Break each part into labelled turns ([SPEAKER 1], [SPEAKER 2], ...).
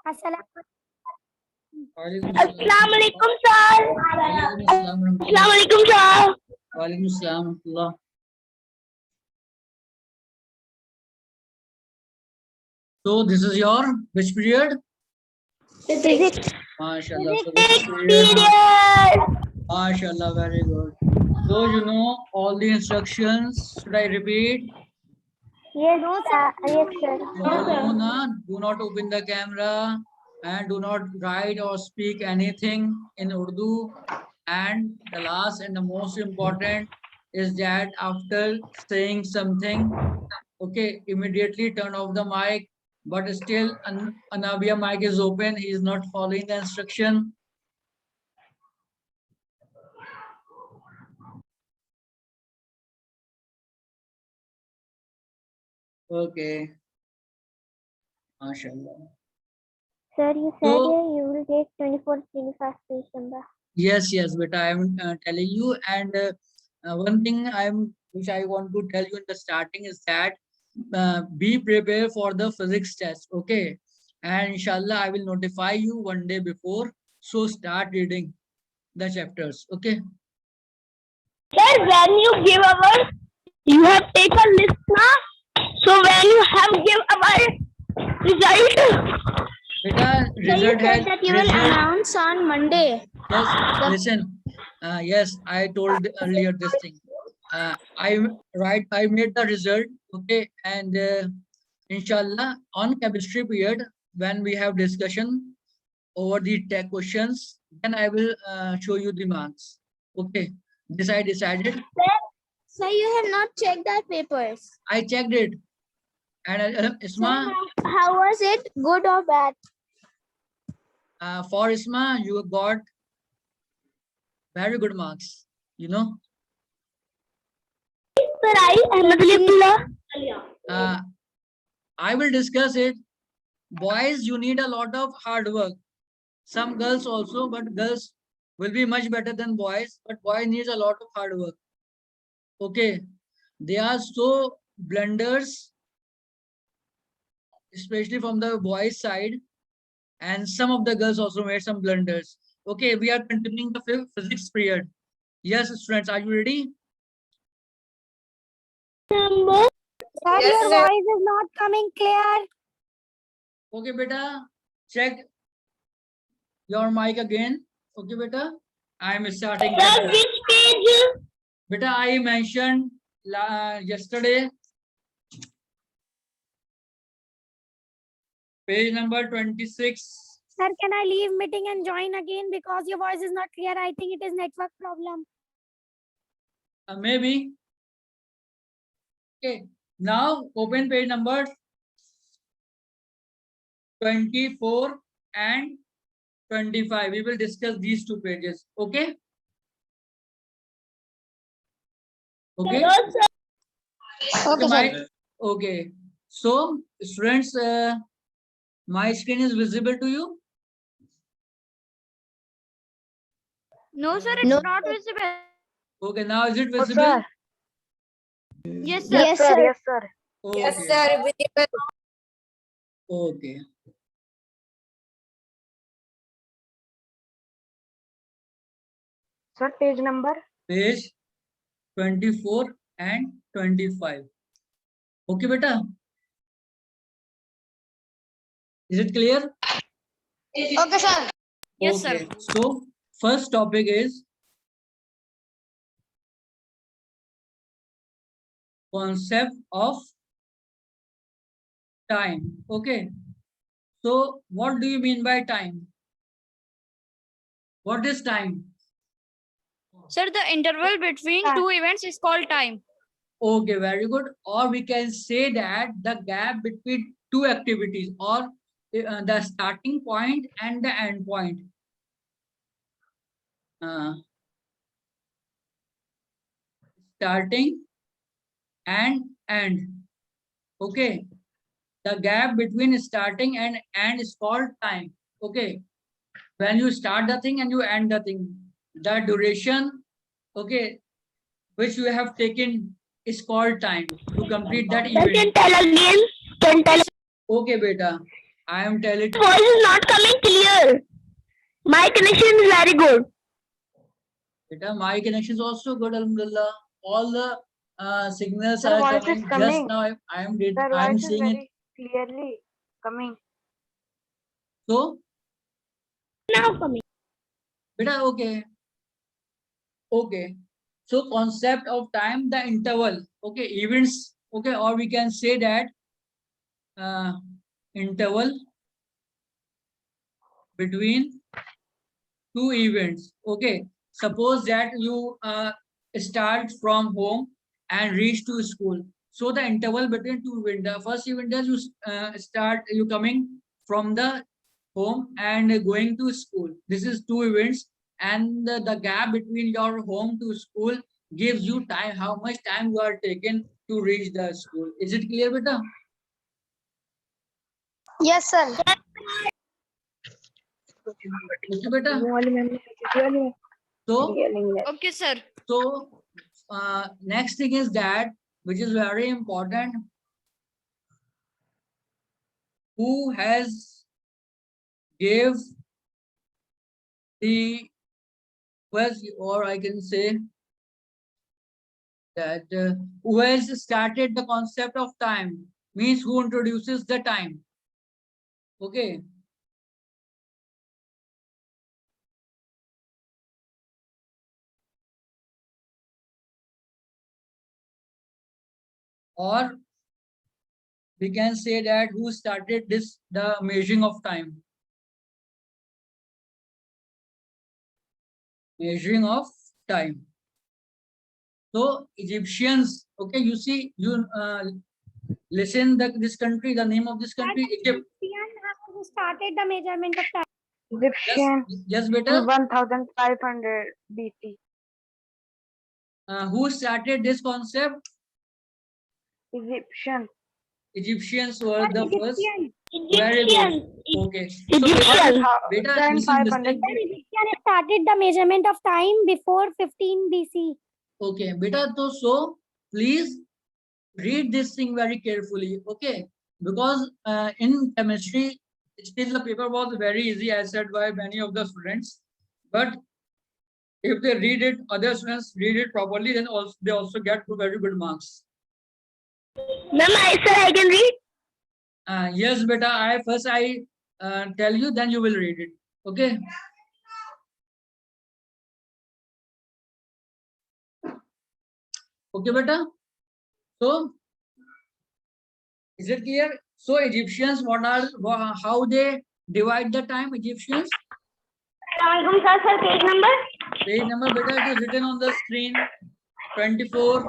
[SPEAKER 1] अस्सलाम वालेकुम सर। अस्सलाम वालेकुम सर।
[SPEAKER 2] वालेकुम अस्सलाम warahmatullah. So this is your which period?
[SPEAKER 1] Physics
[SPEAKER 2] MashaAllah. So
[SPEAKER 1] period.
[SPEAKER 2] MashaAllah, very good. So you know all the instructions. Should I repeat?
[SPEAKER 1] Yes, yes sir.
[SPEAKER 2] No, na. Do not open the camera and do not write or speak anything in Urdu. And the last and the most important is that after saying something, okay, immediately turn off the mic. But still, Anabia mic is open. He is not following the instruction. Okay. MashaAllah.
[SPEAKER 1] Sir, you said you will take 24, 25 page number.
[SPEAKER 2] Yes, but I am telling you. And one thing which I want to tell you in the starting is that be prepared for the physics test. Okay. And inshallah, I will notify you one day before. So start reading the chapters. Okay.
[SPEAKER 1] Sir, when you give our, you have taken list now. So when you have give our result.
[SPEAKER 2] Beta, result has
[SPEAKER 1] that you will announce on Monday.
[SPEAKER 2] Yes, listen. Yes, I told earlier this thing. I made the result. Okay, and inshallah on chemistry period when we have discussion over the tech questions, then I will show you the marks. Okay, this I decided.
[SPEAKER 1] Sir, you have not checked the papers.
[SPEAKER 2] I checked it, and Isma.
[SPEAKER 1] How was it? Good or bad?
[SPEAKER 2] For Isma, you got very good marks. You know.
[SPEAKER 1] Sir,
[SPEAKER 2] I will discuss it. Boys, you need a lot of hard work. Some girls also, but girls will be much better than boys, but boys needs a lot of hard work. Okay, they are so blunders, especially from the boys side, and some of the girls also made some blunders. Okay, we are continuing the physics period. Yes, students, are you ready?
[SPEAKER 1] Sir, yes, your voice is not coming clear.
[SPEAKER 2] Okay, beta, check your mic again. Okay, beta, I am starting.
[SPEAKER 1] Sir, which page?
[SPEAKER 2] Beta, I mentioned yesterday page number 26.
[SPEAKER 1] Sir, can I leave meeting and join again because your voice is not clear? I think it is network problem.
[SPEAKER 2] Maybe. Okay. Now open page number 24 and 25. We will discuss these two pages. Okay. Okay.
[SPEAKER 1] Okay.
[SPEAKER 2] Okay. So students, my screen is visible to you.
[SPEAKER 1] No, sir, it's not visible.
[SPEAKER 2] Okay. Now is it visible?
[SPEAKER 1] Yes, sir. Yes, sir. Yes, sir.
[SPEAKER 2] Okay.
[SPEAKER 3] Yes, sir. Visible.
[SPEAKER 2] Okay.
[SPEAKER 1] Sir, page number?
[SPEAKER 2] Page 24 and 25. Okay, beta? Is it clear?
[SPEAKER 3] Okay, sir.
[SPEAKER 1] Yes,
[SPEAKER 2] okay.
[SPEAKER 1] sir.
[SPEAKER 2] So first topic is concept of time. Okay. So what do you mean by time? What is time?
[SPEAKER 4] Sir, the interval between two events is called time.
[SPEAKER 2] Okay, very good. Or we can say that the gap between two activities, or the starting point and the end point. Starting and end. Okay. The gap between starting and end is called time. Okay. When you start the thing and you end the thing, the duration, okay, which you have taken is called time to complete that event.
[SPEAKER 1] Can tell again? Can tell.
[SPEAKER 2] Okay, beta. I am telling.
[SPEAKER 1] Voice is not coming clear. My connection is very good.
[SPEAKER 2] Beta, my connection is also good, alhamdulillah. All the signals
[SPEAKER 5] Sir,
[SPEAKER 2] are
[SPEAKER 5] voice
[SPEAKER 2] coming.
[SPEAKER 5] is
[SPEAKER 2] Just
[SPEAKER 5] coming.
[SPEAKER 2] now
[SPEAKER 5] Sir,
[SPEAKER 2] I am
[SPEAKER 5] voice is
[SPEAKER 2] seeing it.
[SPEAKER 5] very clearly coming.
[SPEAKER 2] So,
[SPEAKER 1] Now coming.
[SPEAKER 2] beta, okay. Okay. So concept of time, the interval. Okay, events. Okay, or we can say that interval between two events. Okay, suppose that you start from home and reach to school. So the interval between two events. The first event is you coming from the home and going to school. This is two events, and the gap between your home to school gives you time. How much time you are taken to reach the school? Is it clear, beta?
[SPEAKER 3] Yes, sir.
[SPEAKER 2] Okay, beta. So.
[SPEAKER 4] Okay, sir.
[SPEAKER 2] So next thing is that, which is very important, who has gave the was, or I can say that who has started the concept of time, means who introduces the time. Okay. Or we can say that who started the measuring of time. Measuring of time. So Egyptians, okay, you see, you listen this country, the name of this country, Egypt.
[SPEAKER 6] Who started the measurement of time?
[SPEAKER 5] Egyptian
[SPEAKER 2] Yes,
[SPEAKER 5] in
[SPEAKER 2] beta.
[SPEAKER 5] 1500 BC.
[SPEAKER 2] Who started this concept?
[SPEAKER 5] Egyptian.
[SPEAKER 2] Egyptians were the first.
[SPEAKER 6] Egyptian.
[SPEAKER 2] Very good.
[SPEAKER 1] Egyptian.
[SPEAKER 2] Okay. So
[SPEAKER 1] Egyptian.
[SPEAKER 2] beta,
[SPEAKER 5] Then
[SPEAKER 2] listen,
[SPEAKER 5] 500
[SPEAKER 2] listen.
[SPEAKER 6] Egyptian started the measurement of time before 15 BC.
[SPEAKER 2] Okay, beta, so please read this thing very carefully. Okay, because in chemistry, still the paper was very easy, as said by many of the students. But if they read it, other students read it properly, then also they also get very good marks.
[SPEAKER 1] Ma'am, I can read.
[SPEAKER 2] Yes, beta. I tell you, then you will read it. Okay. Okay, beta. So, is it clear? So Egyptians, how they divide the time? Egyptians.
[SPEAKER 1] Sir, page number.
[SPEAKER 2] Page number, beta. It is written on the screen. 24.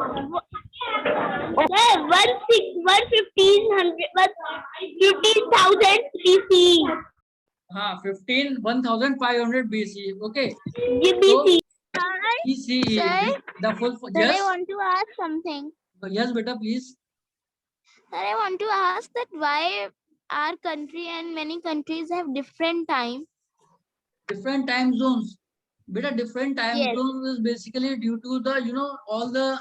[SPEAKER 1] Sir, 15,000 CC.
[SPEAKER 2] 1500 BC. Okay.
[SPEAKER 1] BC.
[SPEAKER 2] BCE.
[SPEAKER 4] Sir?
[SPEAKER 2] The full.
[SPEAKER 4] Sir,
[SPEAKER 2] Yes.
[SPEAKER 4] I want to ask something.
[SPEAKER 2] Yes, beta. Please.
[SPEAKER 4] Sir, I want to ask that why our country and many countries have different time.
[SPEAKER 2] Different time zones. Beta, different time
[SPEAKER 4] Yes.
[SPEAKER 2] zones is basically due to the all the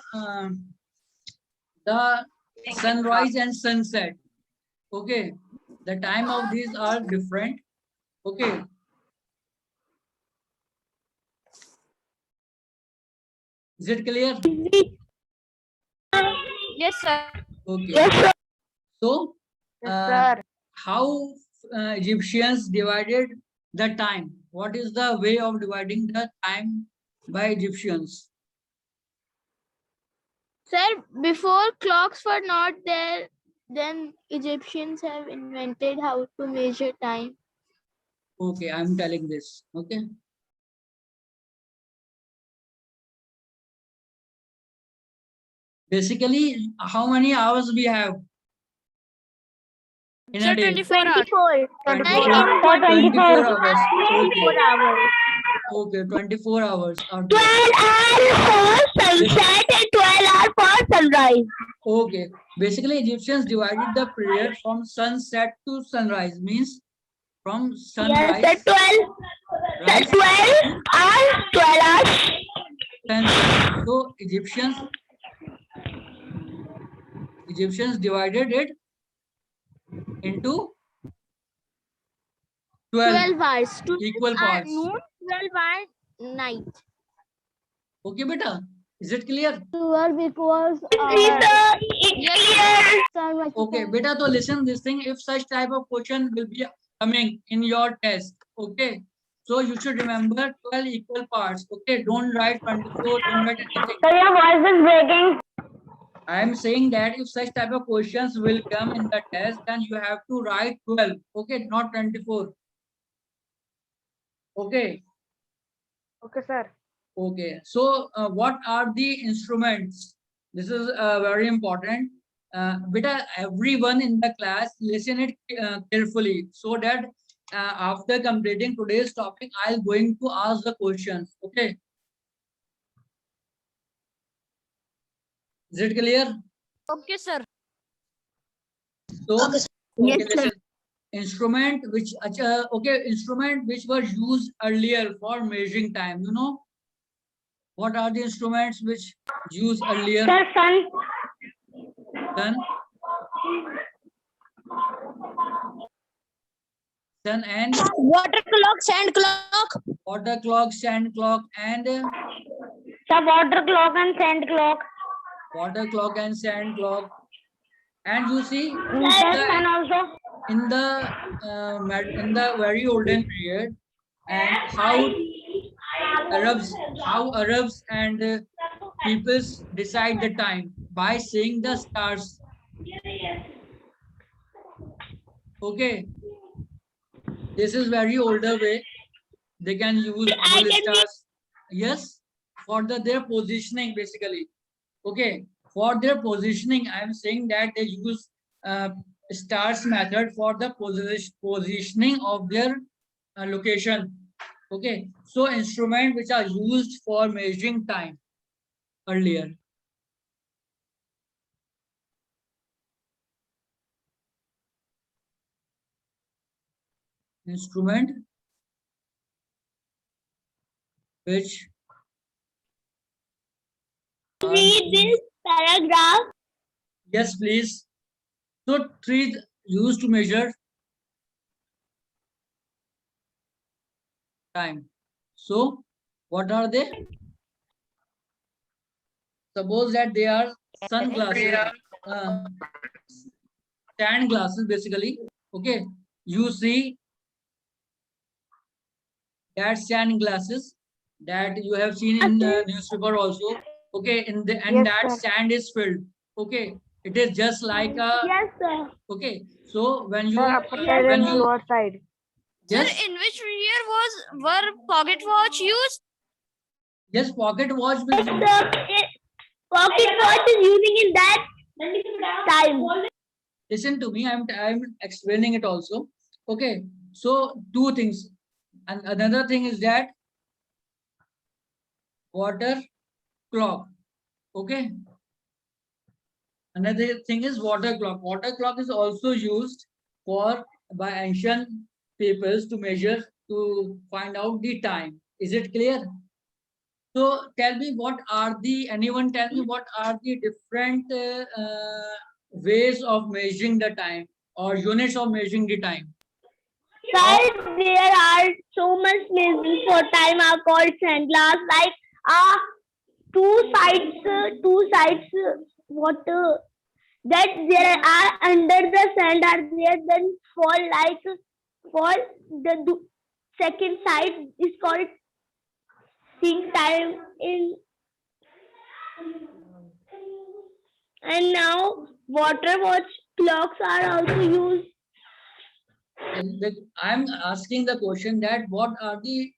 [SPEAKER 2] sunrise and sunset. Okay, the time of these are different. Okay. Is it clear?
[SPEAKER 4] Yes, sir.
[SPEAKER 2] Okay.
[SPEAKER 1] Yes, sir.
[SPEAKER 2] So
[SPEAKER 5] Yes, sir.
[SPEAKER 2] how Egyptians divided the time? What is the way of dividing the time by Egyptians?
[SPEAKER 4] Sir, before clocks were not there, then Egyptians have invented how to measure time.
[SPEAKER 2] Okay, I'm telling this. Okay. Basically, how many hours we have in
[SPEAKER 4] Sir,
[SPEAKER 2] a day?
[SPEAKER 4] 24 hours.
[SPEAKER 5] 24
[SPEAKER 2] hours.
[SPEAKER 5] hours.
[SPEAKER 2] 24 hours. Okay.
[SPEAKER 1] 24 hours.
[SPEAKER 2] Okay, 24 hours.
[SPEAKER 1] 12 hours for sunset and 12 hours for sunrise.
[SPEAKER 2] Okay. Basically, Egyptians divided the period from sunset to sunrise. Means from sunrise.
[SPEAKER 1] Yes, sir, 12. Sir, 12 hours, 12 hours.
[SPEAKER 2] Sunset. So Egyptians divided it into 12
[SPEAKER 4] 12 hours.
[SPEAKER 2] equal parts.
[SPEAKER 4] Noon, 12 hours night.
[SPEAKER 2] Okay, beta. Is it clear?
[SPEAKER 4] 12 equals
[SPEAKER 1] Yes, clear.
[SPEAKER 2] Okay, beta. So listen this thing. If such type of question will be coming in your test, okay. So you should remember 12 equal parts. Okay, don't write 24. Don't write anything.
[SPEAKER 6] So your voice is breaking.
[SPEAKER 2] I am saying that if such type of questions will come in the test, then you have to write 12. Okay, not 24. Okay.
[SPEAKER 5] Okay, sir.
[SPEAKER 2] Okay. So what are the instruments? This is very important. Beta, everyone in the class listen it carefully so that after completing today's topic, I'll going to ask the questions. Okay. Is it clear?
[SPEAKER 3] Okay, sir.
[SPEAKER 2] So,
[SPEAKER 3] Okay, sir.
[SPEAKER 2] okay, listen. Instrument which instrument which were used earlier for measuring time. You know what are the instruments which used earlier?
[SPEAKER 6] Sir, sun.
[SPEAKER 2] Sun. Sun and
[SPEAKER 3] Water clock, sand clock.
[SPEAKER 2] water clock, sand clock, and
[SPEAKER 6] Sir, water clock and sand clock.
[SPEAKER 2] water clock and sand clock. And you see
[SPEAKER 6] Sir, sun also.
[SPEAKER 2] in the very olden period, and how Arabs and peoples decide the time by seeing the stars. Okay, this is very older way. They can use all stars. Yes, for their positioning basically. Okay, for their positioning, I am saying that they use stars method for the positioning of their location. Okay, so instrument which are used for measuring time earlier. Instrument which
[SPEAKER 1] Read this paragraph.
[SPEAKER 2] yes, please. So trees used to measure time. So what are they? Suppose that they are sunglasses, sand glasses basically. Okay, you see that sand glasses that you have seen in newspaper also. Okay, and
[SPEAKER 5] Yes,
[SPEAKER 2] that
[SPEAKER 5] sir.
[SPEAKER 2] sand is filled. Okay, it is just like a
[SPEAKER 1] Yes, sir.
[SPEAKER 2] okay. So when you
[SPEAKER 5] Sir, upper side
[SPEAKER 2] when
[SPEAKER 5] and
[SPEAKER 2] you
[SPEAKER 5] lower side.
[SPEAKER 2] yes
[SPEAKER 3] Sir, in which year were pocket watch used?
[SPEAKER 2] yes pocket watch will
[SPEAKER 1] Sir, pocket watch is using in that time.
[SPEAKER 2] listen to me. I'm explaining it also. Okay, so two things, and another thing is that water clock. Okay, another thing is water clock. Water clock is also used for by ancient peoples to measure to find out the time. Is it clear? So tell me anyone tell me what are the different ways of measuring the time or units of measuring the time?
[SPEAKER 1] Sir, there are so much measurements for time are called sandglass. Like two sides. What that there are under the sand are there. Then fall the second side is called seeing time in. And now water watch clocks are also used.
[SPEAKER 2] And I'm asking the question that what are the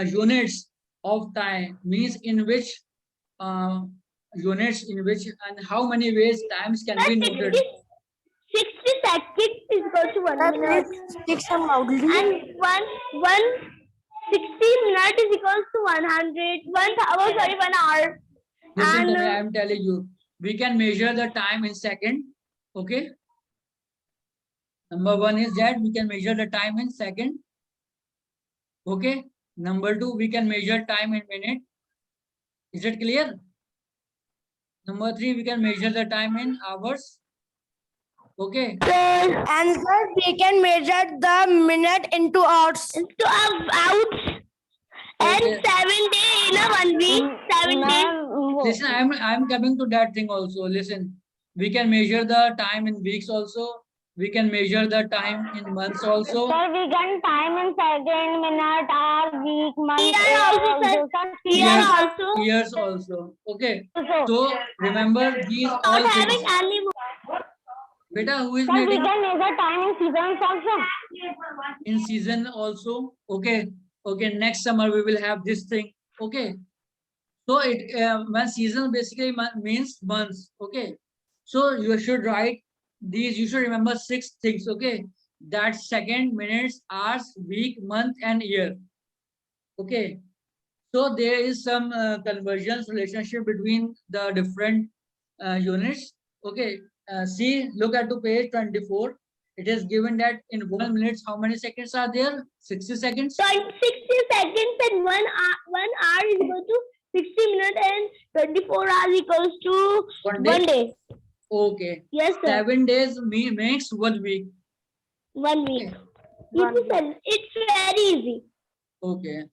[SPEAKER 2] units of time, means in which units in which and how many ways times can be noted.
[SPEAKER 1] 60 seconds is equal to 1
[SPEAKER 5] Sir,
[SPEAKER 1] minute.
[SPEAKER 5] please speak some loudly.
[SPEAKER 1] And 60 minutes is equal to 100. 1 hour, sorry, 1 hour.
[SPEAKER 2] Listen to me,
[SPEAKER 1] And
[SPEAKER 2] I'm telling you, we can measure the time in second. Okay. Number one is that we can measure the time in second. Okay. Number two, we can measure time in minute. Is it clear? Number three, we can measure the time in hours. Okay.
[SPEAKER 1] Sir,
[SPEAKER 5] And sir, we can measure the minute into hours.
[SPEAKER 1] to out and
[SPEAKER 2] Okay.
[SPEAKER 1] 7 days in a 1 week. 7 days.
[SPEAKER 2] Listen, I'm coming to that thing also. Listen, we can measure the time in weeks also. We can measure the time in months also.
[SPEAKER 1] Sir, we can time in second, minute, hour, week, month. Year also, sir. Year also.
[SPEAKER 2] Years also. Okay. So remember these all
[SPEAKER 1] Not
[SPEAKER 2] things.
[SPEAKER 1] having any.
[SPEAKER 2] Beta, who is
[SPEAKER 1] Sir, we
[SPEAKER 2] meeting
[SPEAKER 1] can measure time in seasons also.
[SPEAKER 2] in season also? Okay. Okay. Next summer we will have this thing. Okay. So it when season basically means months. Okay. So you should write these. You should remember 6 things. Okay. That's second, minutes, hours, week, month, and year. Okay. So there is some convergence relationship between the different units. Okay. See, look at to page 24. It is given that in 1 minute, how many seconds are there? 60 seconds.
[SPEAKER 1] So 60 seconds and 1 hour is equal to 60 minutes and 24 hours equals to
[SPEAKER 2] 1
[SPEAKER 1] 1
[SPEAKER 2] day.
[SPEAKER 1] day.
[SPEAKER 2] Okay.
[SPEAKER 1] Yes, sir.
[SPEAKER 2] 7 days makes 1 week.
[SPEAKER 1] 1 week.
[SPEAKER 5] One
[SPEAKER 1] Easy, sir. It's very easy.
[SPEAKER 2] Okay.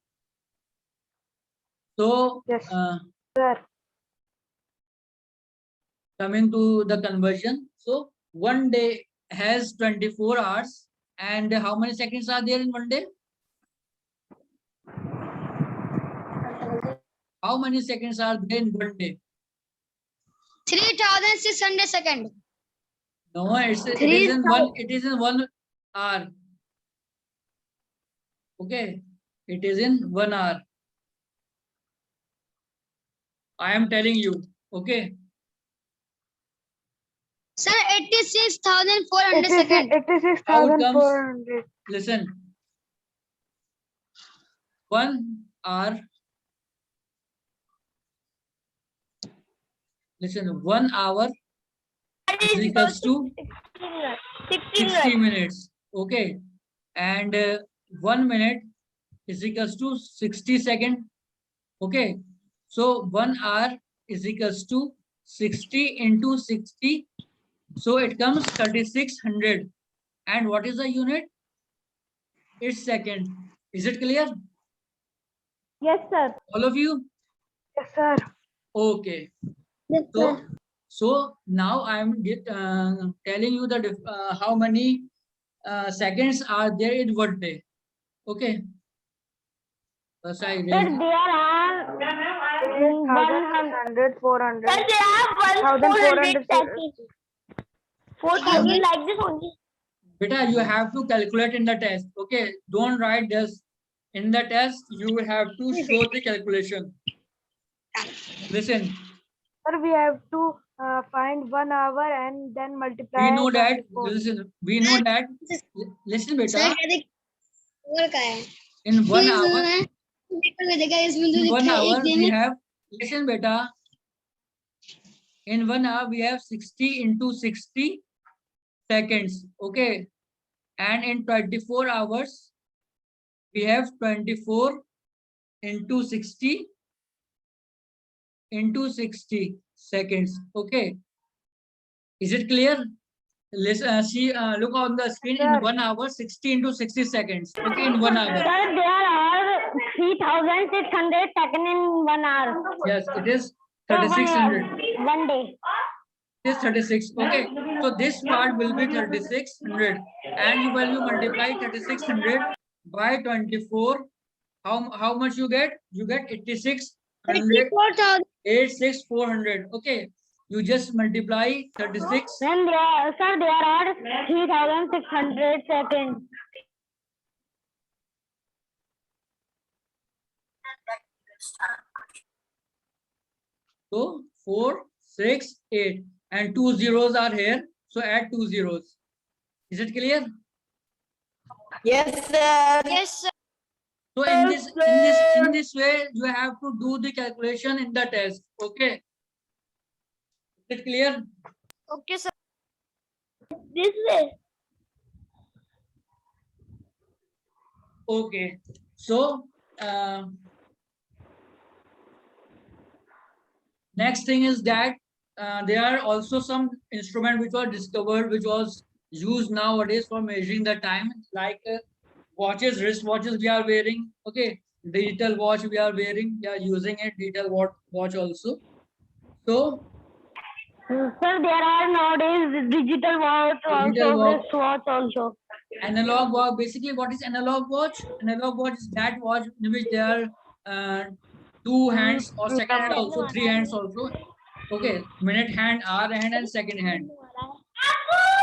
[SPEAKER 2] So,
[SPEAKER 5] Yes, sir.
[SPEAKER 2] coming to the conversion. So, 1 day has 24 hours. And how many seconds are there in 1 day? How many seconds are there in 1 day?
[SPEAKER 3] 3,600 seconds.
[SPEAKER 2] No, it is in 1 hour. Okay. It is in 1 hour. I am telling you. Okay.
[SPEAKER 3] Sir, 86,400 seconds.
[SPEAKER 5] 86,400.
[SPEAKER 2] Listen. 1 hour. Listen, 1 hour is equals to 60 minutes. Okay. And 1 minute is equals to 60 seconds. Okay. So 1 hour is equals to 60 into 60. So it comes 3600. And what is the unit? It's second. Is it clear?
[SPEAKER 1] Yes, sir.
[SPEAKER 2] All of you?
[SPEAKER 5] Yes, sir.
[SPEAKER 2] Okay.
[SPEAKER 1] Yes,
[SPEAKER 2] So now I am telling you the how many seconds are there in 1 day. Okay. First I
[SPEAKER 1] Sir,
[SPEAKER 2] raise.
[SPEAKER 1] there are
[SPEAKER 5] 1,600, 400.
[SPEAKER 1] Sir, there are 1,400 seconds. 4,000 like this only.
[SPEAKER 2] Beta, you have to calculate in the test. Okay. Don't write this. In the test, you will have to show the calculation. Listen.
[SPEAKER 5] Sir, we have to find 1 hour and then multiply.
[SPEAKER 2] We know that.
[SPEAKER 5] 24.
[SPEAKER 2] Listen. We know that. Listen, beta. In 1 hour. In 1 hour we have. Listen, beta. In 1 hour we have 60 into 60 seconds. Okay. And in 24 hours we have 24 into 60 seconds. Okay. Is it clear? Listen, see, look on the screen. In 1 hour, 60 into 60 seconds. Okay, in 1 hour.
[SPEAKER 1] Sir, there are 3,600 seconds in 1 hour.
[SPEAKER 2] Yes, it is 3600.
[SPEAKER 1] 1 day.
[SPEAKER 2] It is 36. Okay, so this part will be 3600. And when you multiply 3600 by 24, how much you get? You get 8600. 86400. Okay, you just multiply 36.
[SPEAKER 1] Then sir, there are 3,600 seconds.
[SPEAKER 2] So 4, 6, 8, and 2 zeros are here. So add 2 zeros. Is it clear?
[SPEAKER 5] Yes, sir.
[SPEAKER 3] Yes, sir.
[SPEAKER 2] So in this way, you have to do the calculation in the test. Okay. Is it clear?
[SPEAKER 3] Okay, sir.
[SPEAKER 1] This way.
[SPEAKER 2] Okay. So next thing is that there are also some instrument which were discovered, which was used nowadays for measuring the time, like watches, wristwatches we are wearing. Okay, digital watch we are wearing. We are using a digital watch also. So
[SPEAKER 1] Sir, there are nowadays digital watch
[SPEAKER 2] Digital
[SPEAKER 1] also,
[SPEAKER 2] watch.
[SPEAKER 1] wristwatch also.
[SPEAKER 2] analog watch, basically, what is analog watch? Analog watch is that watch in which there are two hands or second hand also, three hands also. Okay, minute hand, hour hand, and second hand.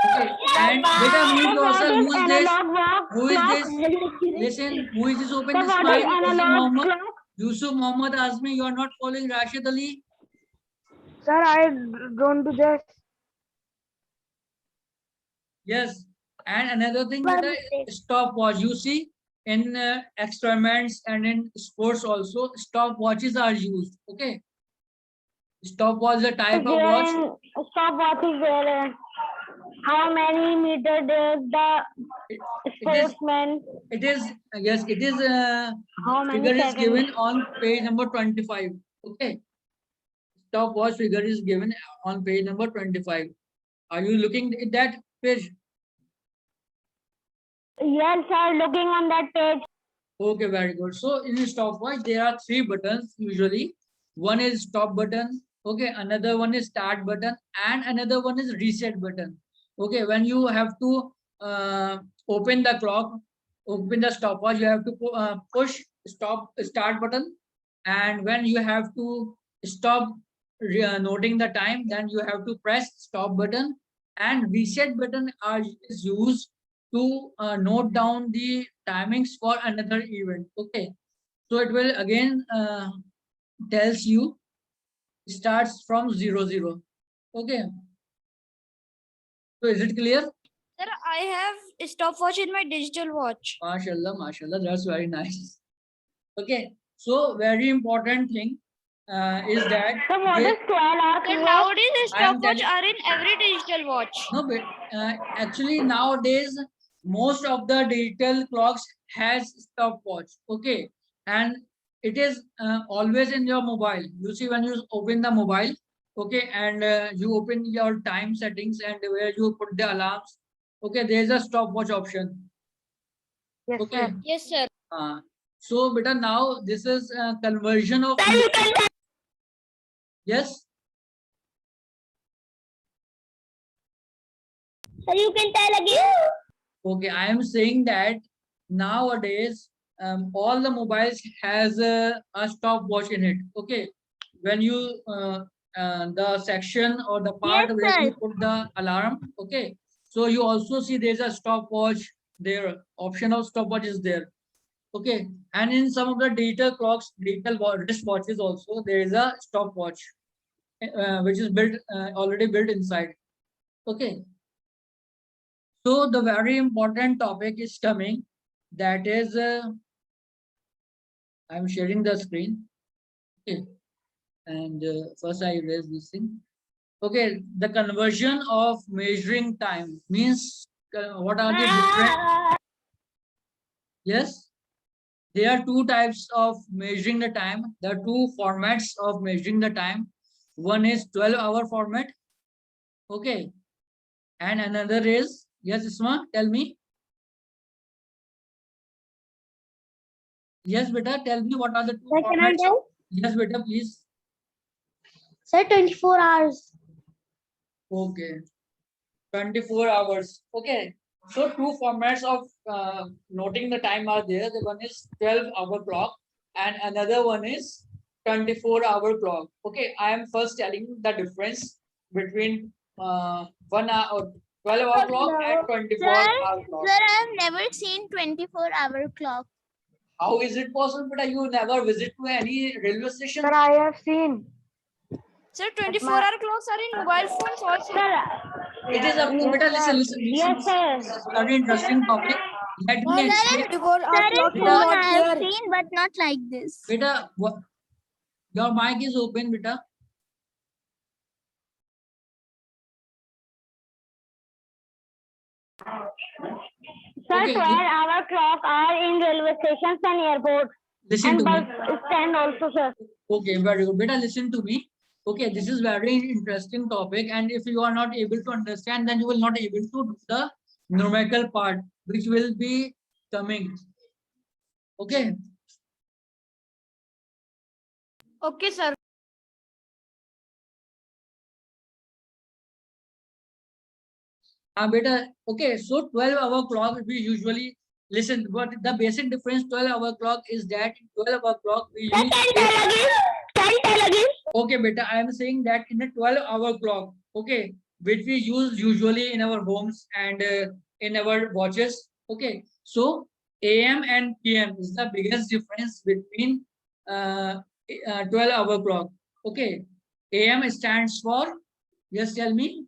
[SPEAKER 2] Okay, and beta, mute yourself. Who is this? Who is this? Listen, who is this? Open this mic. Yusuf Mohammed. Yusuf Mohammed Azmi, you are not following Rashid Ali.
[SPEAKER 5] Sir, I don't do this.
[SPEAKER 2] Yes, and another thing, beta, stopwatch. You see, in experiments and in sports also, stopwatches are used. Okay, stopwatch is a type of watch.
[SPEAKER 1] Stopwatch is there. How many meter does the
[SPEAKER 2] It is.
[SPEAKER 1] sportsman?
[SPEAKER 2] It is. Yes, it is.
[SPEAKER 1] How many
[SPEAKER 2] Figure is
[SPEAKER 1] seconds?
[SPEAKER 2] given on page number 25. Okay, stopwatch figure is given on page number 25. Are you looking at that page?
[SPEAKER 1] Yes, sir. Looking on that page.
[SPEAKER 2] Okay, very good. So in stopwatch, there are three buttons usually. One is stop button. Okay, another one is start button, and another one is reset button. Okay, when you have to open the clock, open the stopwatch, you have to push start button, and when you have to stop noting the time, then you have to press stop button, and reset button is used to note down the timings for another event. Okay, so it will again tells you starts from 00. Okay, so is it clear?
[SPEAKER 3] Sir, I have a stopwatch in my digital watch.
[SPEAKER 2] Mashallah, mashallah, that's very nice. Okay, so very important thing is that
[SPEAKER 1] So what is 12
[SPEAKER 3] Sir,
[SPEAKER 1] hours?
[SPEAKER 3] nowadays the
[SPEAKER 2] I am
[SPEAKER 3] stopwatch
[SPEAKER 2] telling-
[SPEAKER 3] are in every digital watch.
[SPEAKER 2] no, but actually nowadays most of the digital clocks has stopwatch. Okay, and it is always in your mobile. You see, when you open the mobile, okay, and you open your time settings and where you put the alarms. Okay, there is a stopwatch option.
[SPEAKER 5] Yes,
[SPEAKER 2] Okay.
[SPEAKER 5] sir.
[SPEAKER 3] Yes, sir.
[SPEAKER 2] So beta, now this is conversion of yes.
[SPEAKER 1] So you can tell again.
[SPEAKER 2] Okay, I am saying that nowadays all the mobiles has a stopwatch in it. Okay, when you the section or the part
[SPEAKER 1] Yes,
[SPEAKER 2] where you
[SPEAKER 1] sir.
[SPEAKER 2] put the alarm. Okay, so you also see there's a stopwatch there. Option of stopwatch is there. Okay, and in some of the digital clocks, digital wristwatches also there is a stopwatch which is built already built inside. Okay. So the very important topic is coming, that is, I'm sharing the screen. Okay, and first I erase this thing. Okay, the conversion of measuring time means what are the different? Yes, there are two types of measuring the time. There are two formats of measuring the time. One is 12-hour format. Okay, and another is, yes, Isma, tell me. Yes, beta, tell me what are the two
[SPEAKER 6] Sir, can I
[SPEAKER 2] formats?
[SPEAKER 6] tell?
[SPEAKER 2] Yes, beta, please.
[SPEAKER 6] Sir, 24 hours.
[SPEAKER 2] Okay. 24 hours. Okay. So two formats of noting the time are there. The one is 12-hour clock and another one is 24-hour clock. Okay. I am first telling the difference between 1 hour or 12-hour clock and 24-hour clock.
[SPEAKER 4] Sir, I have never seen 24-hour clock.
[SPEAKER 2] How is it possible? But you never visit to any railway station?
[SPEAKER 5] Sir, I have seen.
[SPEAKER 3] Sir, 24-hour clocks are in mobile phones also.
[SPEAKER 2] It is up to beta. Listen, listen.
[SPEAKER 1] Yes, sir.
[SPEAKER 2] This is very interesting topic. Let me explain.
[SPEAKER 4] Sir, in phone I have seen, but not like this.
[SPEAKER 2] Beta, what? Your mic is open, beta.
[SPEAKER 1] Sir,
[SPEAKER 2] Okay,
[SPEAKER 1] 12-hour clock are in railway stations and airports
[SPEAKER 2] Listen
[SPEAKER 1] and
[SPEAKER 2] to
[SPEAKER 1] bus
[SPEAKER 2] me.
[SPEAKER 1] stand also, sir.
[SPEAKER 2] Okay, very good. Beta, listen to me. Okay, this is very interesting topic, and if you are not able to understand, then you will not able to do the numerical part, which will be coming. Okay.
[SPEAKER 3] Okay, sir.
[SPEAKER 2] Beta, okay, so 12-hour clock we usually listen, but the basic difference 12-hour clock is that in 12-hour clock we
[SPEAKER 1] Sir,
[SPEAKER 2] use.
[SPEAKER 1] can you tell again? Can you tell again?
[SPEAKER 2] Okay, beta, I am saying that in a 12-hour clock, okay, which we use usually in our homes and in our watches. Okay, so AM and PM is the biggest difference between 12-hour clock. Okay, AM stands for, just tell me.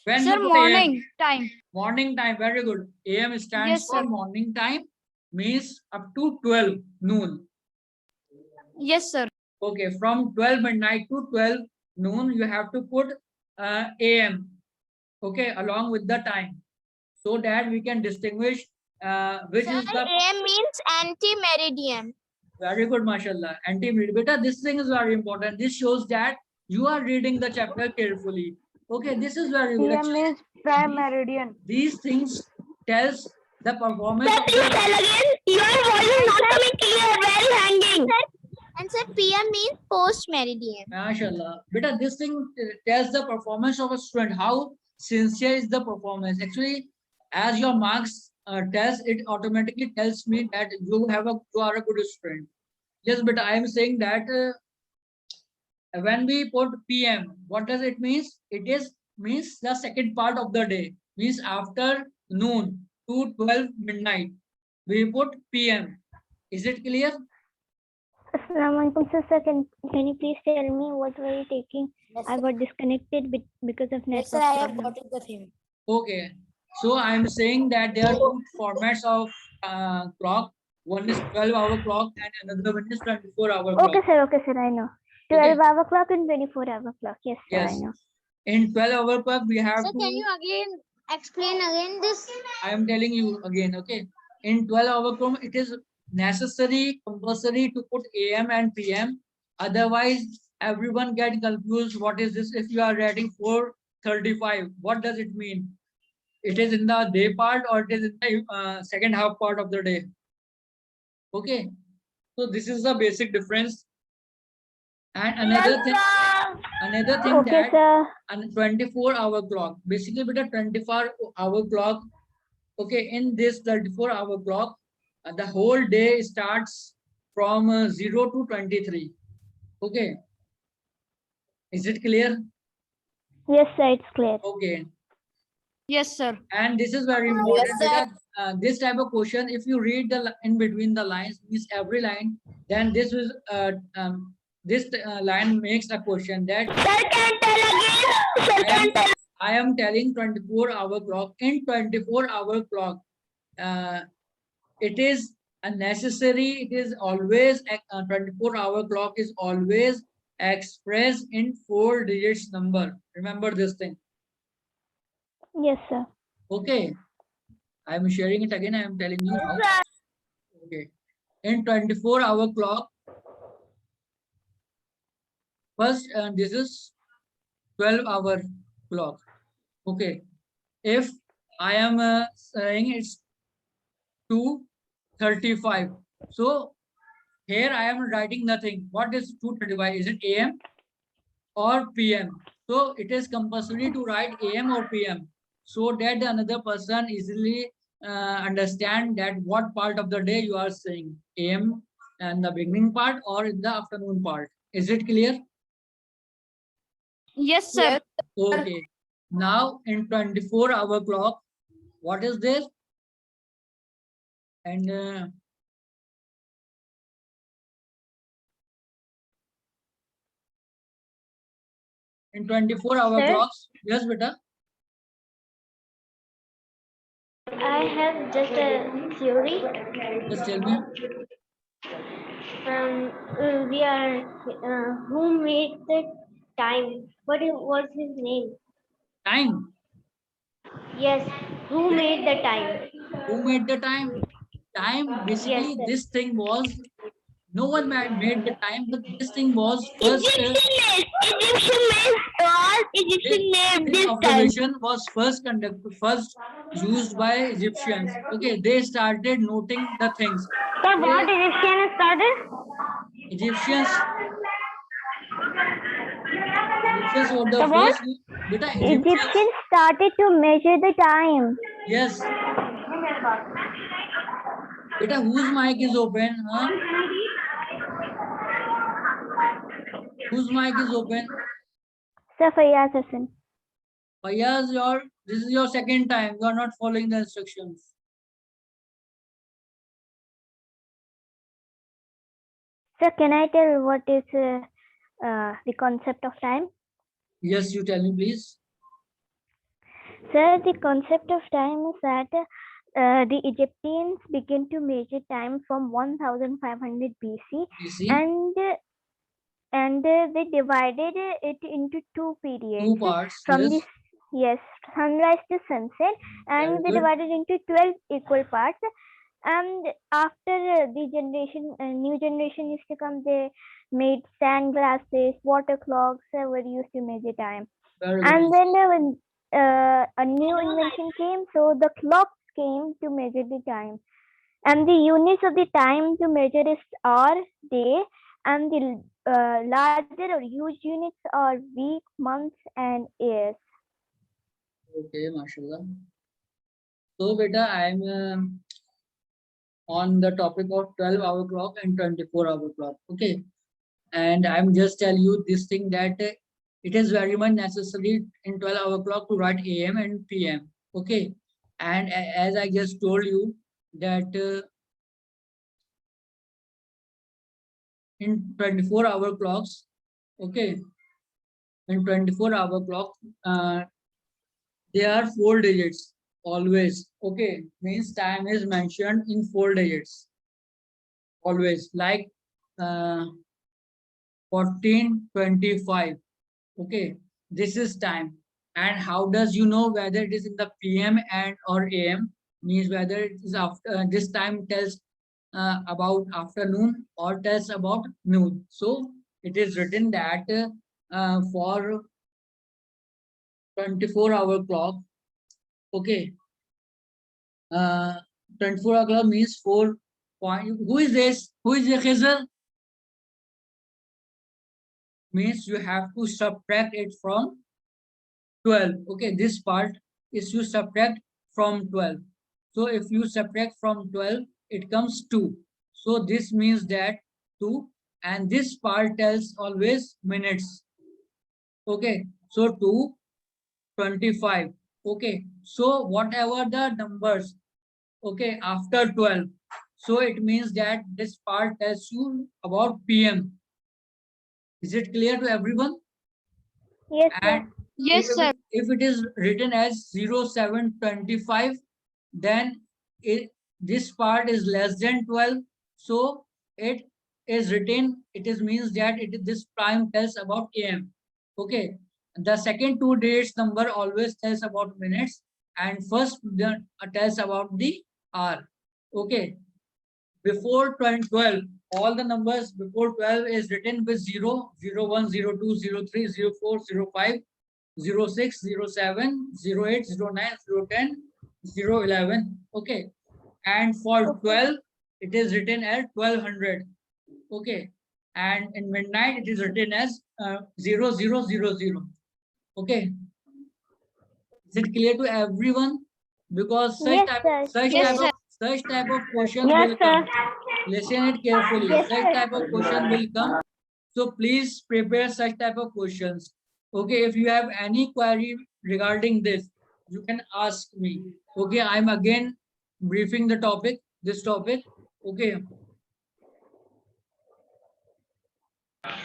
[SPEAKER 2] When
[SPEAKER 3] Sir,
[SPEAKER 2] you put AM,
[SPEAKER 3] morning time.
[SPEAKER 2] morning time, very good. AM stands
[SPEAKER 3] Yes,
[SPEAKER 2] for
[SPEAKER 3] sir.
[SPEAKER 2] morning time, means up to 12 noon.
[SPEAKER 3] Yes, sir.
[SPEAKER 2] Okay, from 12 midnight to 12 noon, you have to put AM, okay, along with the time, so that we can distinguish which
[SPEAKER 4] Sir,
[SPEAKER 2] is the.
[SPEAKER 4] AM means anti-meridian.
[SPEAKER 2] Very good, mashallah. Anti-meridian. Beta, this thing is very important. This shows that you are reading the chapter carefully. Okay, this is very good.
[SPEAKER 5] PM means prime meridian.
[SPEAKER 2] These things tells the performance
[SPEAKER 1] Sir,
[SPEAKER 2] of
[SPEAKER 1] please
[SPEAKER 2] the.
[SPEAKER 1] tell again. Your voice is not coming clear. Very hanging.
[SPEAKER 4] And sir, PM means post-meridian.
[SPEAKER 2] Mashallah. Beta, this thing tells the performance of a student, how sincere is the performance. Actually, as your marks tells, it automatically tells me that you are a good student. Yes, but I am saying that when we put PM, what does it means? It is means the second part of the day, means after noon to 12 midnight. We put PM. Is it clear?
[SPEAKER 6] Assalamualaikum, sir. Can you please tell me what were you taking? I got disconnected because of network problem.
[SPEAKER 4] the thing.
[SPEAKER 2] Okay. So I'm saying that there are two formats of clock. One is 12-hour clock and another one is 24-hour clock.
[SPEAKER 6] Okay, sir, I know.
[SPEAKER 2] Okay.
[SPEAKER 6] 12-hour clock and 24-hour clock. Yes, sir,
[SPEAKER 2] Yes.
[SPEAKER 6] I know.
[SPEAKER 2] In 12-hour clock, we have
[SPEAKER 4] Sir,
[SPEAKER 2] to.
[SPEAKER 4] can you again explain again this?
[SPEAKER 2] I am telling you again, okay. In 12-hour clock, it is necessary, compulsory to put AM and PM. Otherwise, everyone get confused. What is this? If you are writing 4:35, what does it mean? It is in the day part or it is in the second half part of the day. Okay. So this is the basic difference. And another thing
[SPEAKER 6] Okay,
[SPEAKER 2] that
[SPEAKER 6] sir.
[SPEAKER 2] a 24-hour clock, basically with a 24-hour clock. Okay, in this 24-hour clock, the whole day starts from 0 to 23. Okay, is it clear?
[SPEAKER 6] Yes, sir, it's clear.
[SPEAKER 2] Okay,
[SPEAKER 3] Yes, sir.
[SPEAKER 2] and this is very important
[SPEAKER 4] sir.
[SPEAKER 2] because this type of question, if you read the in between the lines, means every line, then this is this line makes a question that.
[SPEAKER 1] Sir, can you tell again? Sir, can you tell?
[SPEAKER 2] I am telling 24-hour clock. In 24-hour clock, it is a necessary. It is always 24-hour clock is always expressed in 4 digits number. Remember this thing.
[SPEAKER 6] Yes, sir.
[SPEAKER 2] Okay. I am sharing it again. I am telling you how. Okay. In 24-hour clock, first this is 12-hour clock. Okay. If I am saying it's 2:35, so here I am writing nothing. What is 2:35? Is it AM or PM? So it is compulsory to write AM or PM, so that another person easily understand that what part of the day you are saying, AM and the beginning part or in the afternoon part. Is it clear?
[SPEAKER 3] Yes, sir.
[SPEAKER 2] Okay. Now in 24-hour clock, what is this? And in 24-hour
[SPEAKER 6] Sir?
[SPEAKER 2] clocks, yes, beta.
[SPEAKER 6] I have just a theory.
[SPEAKER 2] Just tell me.
[SPEAKER 6] We are who made the time? What was his name?
[SPEAKER 2] Time.
[SPEAKER 6] Yes, who made the time?
[SPEAKER 2] Who made the time? Time, basically,
[SPEAKER 6] Yes, sir.
[SPEAKER 2] this thing was No one made the time, but this thing was first.
[SPEAKER 1] Egyptian made
[SPEAKER 2] This
[SPEAKER 1] this time.
[SPEAKER 2] observation was first used by Egyptians. Okay, they started noting the things.
[SPEAKER 1] So what Egyptian started?
[SPEAKER 2] Egyptians were the
[SPEAKER 1] The what?
[SPEAKER 2] first. Beta, Egyptians.
[SPEAKER 6] Egyptians started to measure the time.
[SPEAKER 2] Yes. Beta, whose mic is open? Huh? Whose mic is open?
[SPEAKER 6] Sir Fayyaz Hassan.
[SPEAKER 2] Fayaz, this is your second time. You are not following the instructions.
[SPEAKER 6] Sir, can I tell what is the concept of time?
[SPEAKER 2] Yes, you tell me, please.
[SPEAKER 6] Sir, the concept of time is that the Egyptians began to measure time from 1500 BC,
[SPEAKER 2] You see,
[SPEAKER 6] and they divided it into two periods.
[SPEAKER 2] two parts.
[SPEAKER 6] From
[SPEAKER 2] Yes.
[SPEAKER 6] this, yes, sunrise to sunset, and
[SPEAKER 2] Very
[SPEAKER 6] they
[SPEAKER 2] good.
[SPEAKER 6] divided into 12 equal parts. And after the generation, new generation used to come, they made sand glasses, water clocks were used to measure time.
[SPEAKER 2] Very
[SPEAKER 6] And
[SPEAKER 2] good.
[SPEAKER 6] then when a new invention came, so the clocks came to measure the time. And the units of the time to measure is hour, day, and the larger or huge units are week, months, and years.
[SPEAKER 2] Okay, mashallah. So, beta, I am on the topic of 12-hour clock and 24-hour clock. Okay, and I'm just tell you this thing that it is very much necessary in 12-hour clock to write AM and PM. Okay, and as I just told you that in 24-hour clocks, okay, in 24-hour clock, there are 4 digits always. Okay, means time is mentioned in 4 digits always, like 14:25. Okay, this is time. And how does you know whether it is in the PM and or AM? Means whether it is after this time tells about afternoon or tells about noon. So it is written that for 24-hour clock, okay, 24-hour clock means 4 point. Who is this? Who is the Khizr? Means you have to subtract it from 12. Okay, this part is you subtract from 12. So if you subtract from 12, it comes 2. So this means that 2, and this part tells always minutes. Okay, so 2, 25. Okay, so whatever the numbers, okay, after 12, so it means that this part tells you about PM. Is it clear to everyone?
[SPEAKER 6] Yes, sir.
[SPEAKER 2] And
[SPEAKER 3] Yes,
[SPEAKER 2] if,
[SPEAKER 3] sir.
[SPEAKER 2] if it is written as 0725, then this part is less than 12. So it is written, it is means that this prime tells about AM. Okay. The second 2 digits number always tells about minutes, and first tells about the hour. Okay. Before 12, all the numbers before 12 is written with 0, 01, 02, 03, 04, 05, 06, 07, 08, 09, 010, 011. Okay. And for 12, it is written as 1200. Okay. And in midnight, it is written as 0000. Okay. Is it clear to everyone? Because
[SPEAKER 6] Yes, sir.
[SPEAKER 2] such type of question
[SPEAKER 1] Yes,
[SPEAKER 2] will
[SPEAKER 1] sir.
[SPEAKER 2] come. Listen it carefully.
[SPEAKER 6] Yes,
[SPEAKER 2] Such
[SPEAKER 6] sir.
[SPEAKER 2] type of question will come. So please prepare such type of questions. Okay, if you have any query regarding this, you can ask me. Okay, I'm again briefing the topic, this topic. Okay.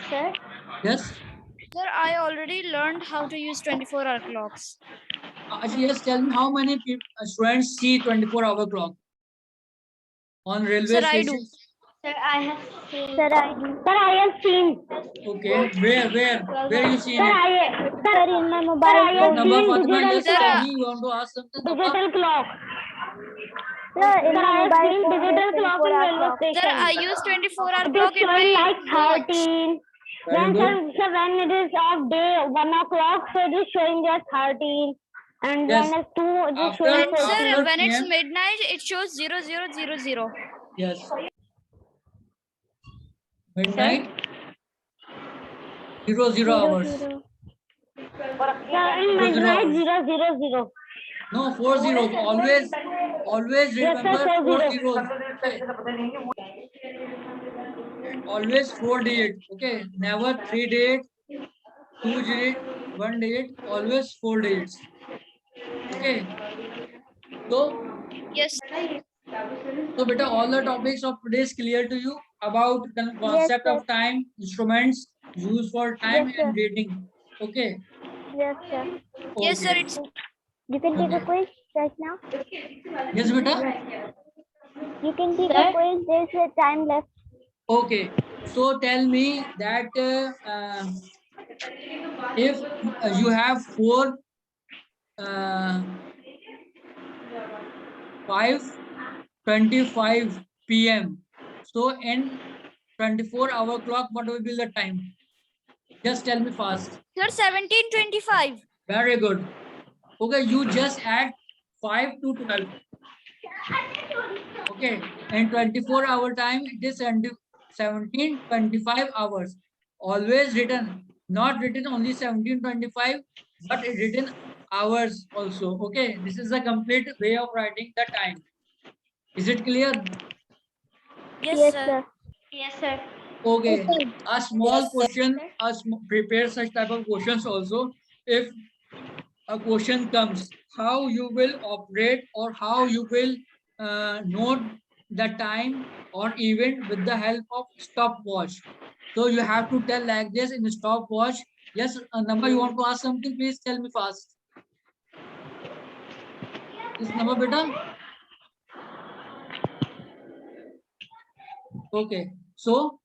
[SPEAKER 6] Sir.
[SPEAKER 2] Yes.
[SPEAKER 3] Sir, I already learned how to use 24-hour clocks.
[SPEAKER 2] Yes, tell me how many students see 24-hour clock on railway
[SPEAKER 3] Sir, I do.
[SPEAKER 2] stations?
[SPEAKER 6] Sir, I have seen. Sir, I do.
[SPEAKER 1] Sir, I have seen.
[SPEAKER 2] Okay, where you seen
[SPEAKER 1] Sir,
[SPEAKER 2] it?
[SPEAKER 6] Sir, in my mobile
[SPEAKER 1] I have
[SPEAKER 2] What
[SPEAKER 6] phone.
[SPEAKER 2] number,
[SPEAKER 1] seen
[SPEAKER 2] Fatima?
[SPEAKER 1] digital
[SPEAKER 2] Yes,
[SPEAKER 3] clock.
[SPEAKER 2] tell me. You want to ask something? Papa?
[SPEAKER 1] Digital clock.
[SPEAKER 6] Sir, in
[SPEAKER 1] Sir,
[SPEAKER 6] my
[SPEAKER 1] I have
[SPEAKER 6] mobile
[SPEAKER 1] seen
[SPEAKER 6] phone.
[SPEAKER 1] digital
[SPEAKER 6] there's
[SPEAKER 1] clock
[SPEAKER 6] 24-hour clock.
[SPEAKER 3] Sir, I use 24-hour
[SPEAKER 1] It is
[SPEAKER 3] clock in
[SPEAKER 1] showing
[SPEAKER 3] my
[SPEAKER 1] like
[SPEAKER 3] watch.
[SPEAKER 1] 13.
[SPEAKER 2] Very
[SPEAKER 1] Then
[SPEAKER 2] good.
[SPEAKER 1] sir, when it is of day 1 o'clock, so it is showing as 13. And
[SPEAKER 2] Yes.
[SPEAKER 1] when it's 2, it is
[SPEAKER 2] After-
[SPEAKER 1] showing
[SPEAKER 3] And sir,
[SPEAKER 1] 14.
[SPEAKER 3] when it's
[SPEAKER 2] PM.
[SPEAKER 3] midnight, it shows 0000.
[SPEAKER 2] Yes. Midnight. 00 hours.
[SPEAKER 6] 00.
[SPEAKER 1] Sir, in
[SPEAKER 2] 00
[SPEAKER 1] midnight
[SPEAKER 2] hours.
[SPEAKER 1] 000.
[SPEAKER 2] No, 4 zeros. Always
[SPEAKER 1] Yes, sir,
[SPEAKER 2] remember
[SPEAKER 1] 4
[SPEAKER 2] 4
[SPEAKER 1] zeros.
[SPEAKER 2] zeros. Always 4 digit. Okay. Never 3 digit, 2 digit, 1 digit. Always 4 digits. Okay. So,
[SPEAKER 3] Yes.
[SPEAKER 2] beta, all the topics of today is clear to you about the concept
[SPEAKER 6] sir.
[SPEAKER 2] of time, instruments, use for time,
[SPEAKER 6] Yes, sir.
[SPEAKER 2] and dating. Okay.
[SPEAKER 6] Yes, sir.
[SPEAKER 3] Yes, sir,
[SPEAKER 2] Okay.
[SPEAKER 3] it's
[SPEAKER 6] You can take a
[SPEAKER 2] Okay.
[SPEAKER 6] quiz right now.
[SPEAKER 2] Yes, beta.
[SPEAKER 6] You can take a quiz. There's a time left.
[SPEAKER 2] Okay. So tell me that if you have 5:25 p.m. So in 24-hour clock, what will be the time? Just tell me fast.
[SPEAKER 3] sir 17:25.
[SPEAKER 2] Very good. Okay, you just add 5 to 12. Okay, in 24-hour time, it is 17:25 hours. Always written, not written only 17:25, but it written hours also. Okay, this is the complete way of writing the time. Is it clear?
[SPEAKER 3] Yes,
[SPEAKER 6] Yes,
[SPEAKER 3] sir.
[SPEAKER 6] sir.
[SPEAKER 1] Yes, sir.
[SPEAKER 2] Okay, a small
[SPEAKER 3] Yes, sir.
[SPEAKER 2] question, prepare such type of questions also. If a question comes, how you will operate or how you will note the time or event with the help of stopwatch. So you have to tell like this in the stopwatch. Yes, number, you want to ask something? Please tell me fast. This number, beta. Okay, so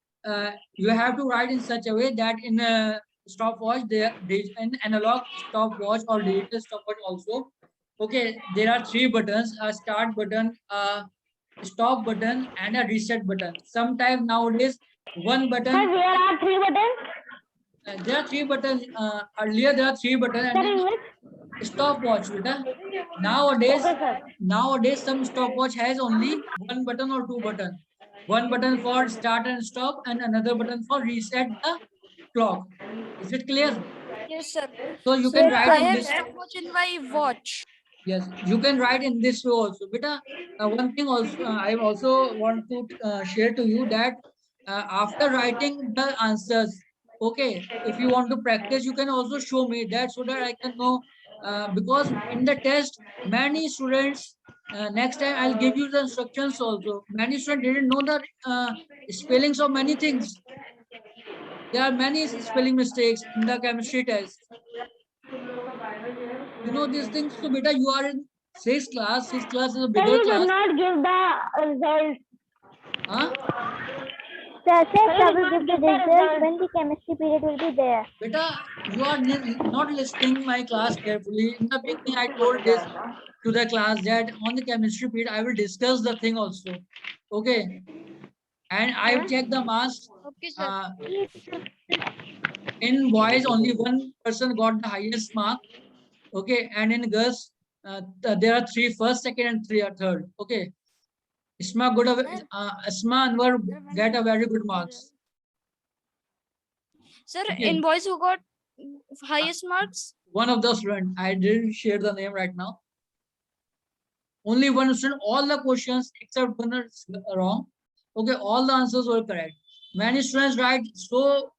[SPEAKER 2] you have to write in such a way that in a stopwatch there is an analog stopwatch or digital stopwatch also. Okay, there are 3 buttons: a start button, a stop button, and a reset button. Sometimes nowadays one
[SPEAKER 1] Sir,
[SPEAKER 2] button.
[SPEAKER 1] there are 3 buttons.
[SPEAKER 2] There are 3 buttons. Earlier there are 3 buttons, and
[SPEAKER 1] Sir, in
[SPEAKER 2] then
[SPEAKER 1] which?
[SPEAKER 2] stopwatch, beta. Nowadays,
[SPEAKER 1] Okay, sir.
[SPEAKER 2] some stopwatch has only 1 button or 2 buttons. 1 button for start and stop, and another button for reset the clock. Is it clear?
[SPEAKER 3] Yes, sir.
[SPEAKER 2] So you
[SPEAKER 3] Sir,
[SPEAKER 2] can
[SPEAKER 6] Yes,
[SPEAKER 2] write
[SPEAKER 3] I
[SPEAKER 2] in
[SPEAKER 3] have
[SPEAKER 2] this.
[SPEAKER 3] stopwatch in my watch.
[SPEAKER 2] Yes, you can write in this way also. Beta, one thing also I also want to share to you that after writing the answers, okay, if you want to practice, you can also show me that so that I can know. Because in the test, many students. Next time I'll give you the instructions also. Many students didn't know the spellings of many things. There are many spelling mistakes in the chemistry test. You know these things. So, beta, you are in 6th class. 6th class is a
[SPEAKER 1] Sir,
[SPEAKER 2] bigger
[SPEAKER 1] you did
[SPEAKER 2] class.
[SPEAKER 1] not give the result.
[SPEAKER 2] Huh?
[SPEAKER 6] Sir,
[SPEAKER 1] Sir,
[SPEAKER 6] I
[SPEAKER 1] you
[SPEAKER 6] will
[SPEAKER 1] did
[SPEAKER 6] give the
[SPEAKER 1] not give the
[SPEAKER 6] result
[SPEAKER 1] result.
[SPEAKER 6] when the chemistry period will be there.
[SPEAKER 2] Beta, you are not listening my class carefully. In the beginning, I told this to the class that on the chemistry period, I will discuss the thing also. Okay. And I have checked the marks.
[SPEAKER 3] Okay, sir.
[SPEAKER 2] In boys, only 1 person got the highest mark. Okay. And in girls, there are 3 first, second, and 3 are third. Okay. Isma Anwar get a very good marks.
[SPEAKER 3] Sir,
[SPEAKER 2] Okay.
[SPEAKER 3] in boys who got highest marks?
[SPEAKER 2] One of the students, I didn't share the name right now. Only one student, all the questions except one is wrong. Okay, all the answers were correct. Many students write so